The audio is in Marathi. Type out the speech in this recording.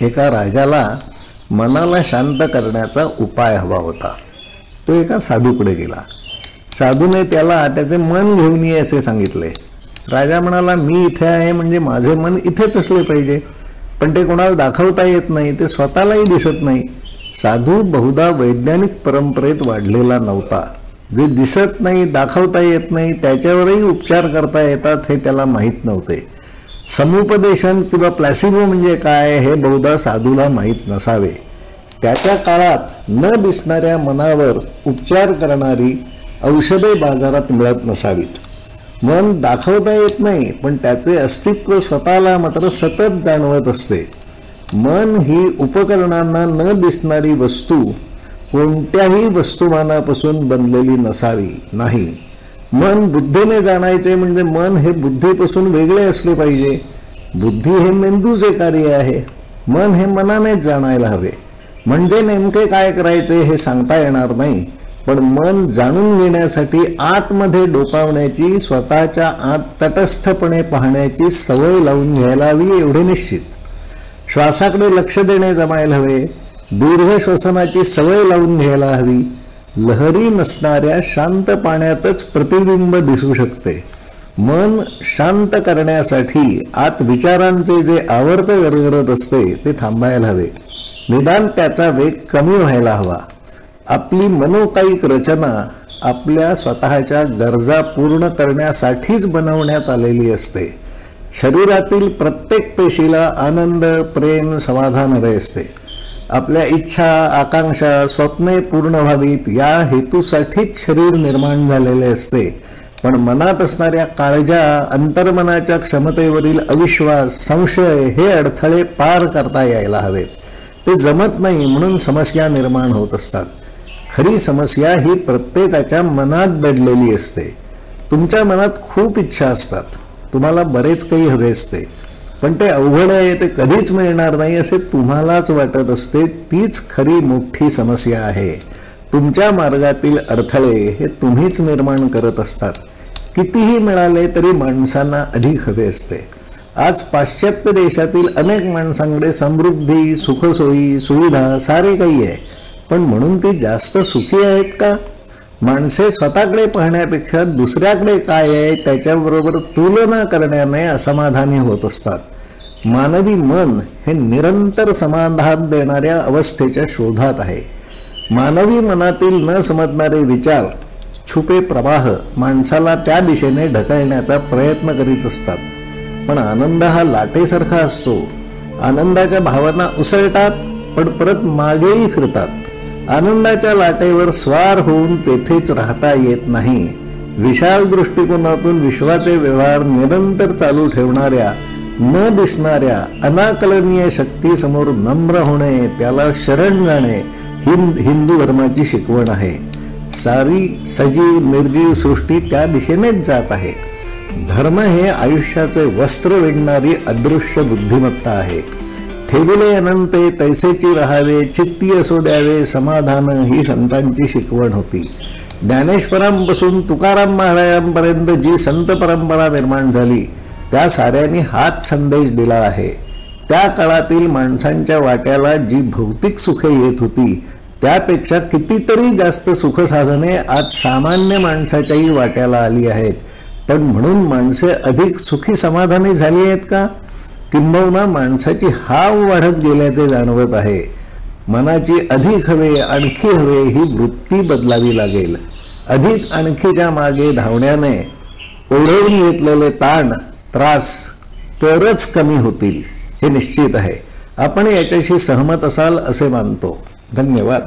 एका राजाला मनाला शांत करण्याचा उपाय हवा होता. तो एका साधूकडे गेला. साधूने त्याला त्याचे मन घेऊन ये असे सांगितले. राजा म्हणाला, मी इथे आहे म्हणजे माझे मन इथेच असले पाहिजे, पण ते कोणाला दाखवता येत नाही, ते स्वतःलाही दिसत नाही. साधू बहुधा वैज्ञानिक परंपरेत वाढलेला नव्हता. जे दिसत नाही, दाखवता येत नाही, त्याच्यावरही उपचार करता येतात हे त्याला माहीत नव्हते. समुपदेशन किंवा प्लॅसिबो म्हणजे काय हे बहुधा साधूला माहीत नसावे. त्याच्या काळात न दिसणाऱ्या मनावर उपचार करणारी औषधे बाजारात मिळत नसावीत. मन दाखवता येत नाही, पण त्याचे अस्तित्व स्वतःला मात्र सतत जाणवत असते. मन ही उपकरणांना न दिसणारी वस्तू कोणत्याही वस्तुमानापासून बनलेली नसावी नाही. मन बुद्धीने जाणायचे म्हणजे मन हे बुद्धीपासून वेगळे असले पाहिजे. बुद्धी हे मेंदूचे कार्य आहे. मन हे मनानेच जाणायला हवे. म्हणजे नेमके काय करायचे हे सांगता येणार नाही, पण मन जाणून घेण्यासाठी आतमध्ये डोकावण्याची, स्वतःच्या आत तटस्थपणे पाहण्याची सवय लावून घ्यायला हवी एवढे निश्चित. श्वासाकडे लक्ष देणे जमायला हवे. दीर्घ श्वसनाची सवय लावून घ्यायला हवी. लहरी नसणाऱ्या शांत पाण्यातच प्रतिबिंब दिसू शकते. मन शांत करण्यासाठी आत विचारांचे जे आवर्त गरगरत असते ते थांबायला हवे. निदान त्याचा वेग कमी व्हायला हवा. आपली मनोकायिक रचना आपल्या स्वतःच्या गरजा पूर्ण करण्यासाठीच बनवण्यात आलेली असते. शरीरातील प्रत्येक पेशीला आनंद, प्रेम, समाधान हवे असते. आपल्या इच्छा, आकांक्षा, स्वप्ने पूर्ण व्हावीत या हेतूसाठीच शरीर निर्माण झालेले असते. पण मनात असणाऱ्या काळजा, अंतर्मनाच्या क्षमतेवरील अविश्वास, संशय हे अडथळे पार करता यायला हवेत. ते जमत नाही म्हणून समस्या निर्माण होत असतात. खरी समस्या ही प्रत्येकाच्या मनात दडलेली असते. तुमच्या मनात खूप इच्छा असतात. तुम्हाला बरेच काही हवे असते, पण ते अवघड आहे, ते कधीच मिळणार नाही असे तुम्हालाच वाटत असते. तीच खरी मोठी समस्या आहे. तुमच्या मार्गातील अडथळे हे तुम्हीच निर्माण करत असतात. कितीही मिळाले तरी माणसांना अधिक हवे असते. आज पाश्चात्य देशातील अनेक माणसांकडे समृद्धी, सुखसोयी, सुविधा सारे काही आहे, पण म्हणून ती जास्त सुखी आहेत का? माणसे स्वतःकडे पाहण्यापेक्षा दुसऱ्याकडे काय आहे त्याच्याबरोबर तुलना करण्याने असमाधानी होत असतात. मानवी मन हे निरंतर समाधान देणाऱ्या अवस्थेच्या शोधात आहे. मानवी मनातील न समजणारे विचार, छुपे प्रवाह माणसाला त्या दिशेने ढकलण्याचा प्रयत्न करीत असतात. पण आनंद हा लाटेसारखा असतो. आनंदाच्या भावना उसळतात पण परत मागेही फिरतात. आनंदाच्या लाटेवर स्वार होऊन तेथेच राहता येत नाही. विशाल दृष्टिकोनातून विश्वाचे व्यवहार निरंतर चालू ठेवणाऱ्या, न दिसणाऱ्या अनाकलनीय शक्तीसमोर नम्र होणे, त्याला शरण जाणे हिंदू धर्माची शिकवण आहे. सारी सजीव निर्जीव सृष्टी त्या दिशेनेच जात आहे. धर्म हे आयुष्याचे वस्त्र विणणारी अदृश्य बुद्धिमत्ता आहे. ठेविले अनंते तैसेची राहावे, चित्ती असो द्यावे समाधान ही संतांची शिकवण होती. ज्ञानेश्वरांपासून तुकाराम महाराजांपर्यंत जी संत परंपरा निर्माण झाली त्या साऱ्यांनी हाच संदेश दिला आहे. त्या काळातील माणसांच्या वाट्याला जी भौतिक सुखे येत होती त्यापेक्षा कितीतरी जास्त सुखसाधने आज सामान्य माणसाच्याही वाट्याला आली आहेत. पण म्हणून माणसे अधिक सुखी समाधानी झाली आहेत का? किंबहुना माणसाची हाव वाढत गेल्याचे जाणवत आहे. मनाची अधिक हवे, आणखी हवे ही वृत्ती बदलावी लागेल. अधिक आणखीच्या मागे धावण्याने ओढवून घेतलेले ताण, त्रास तरच कमी होतील हे निश्चित आहे. आपण याच्याशी सहमत असाल असे मानतो. धन्यवाद.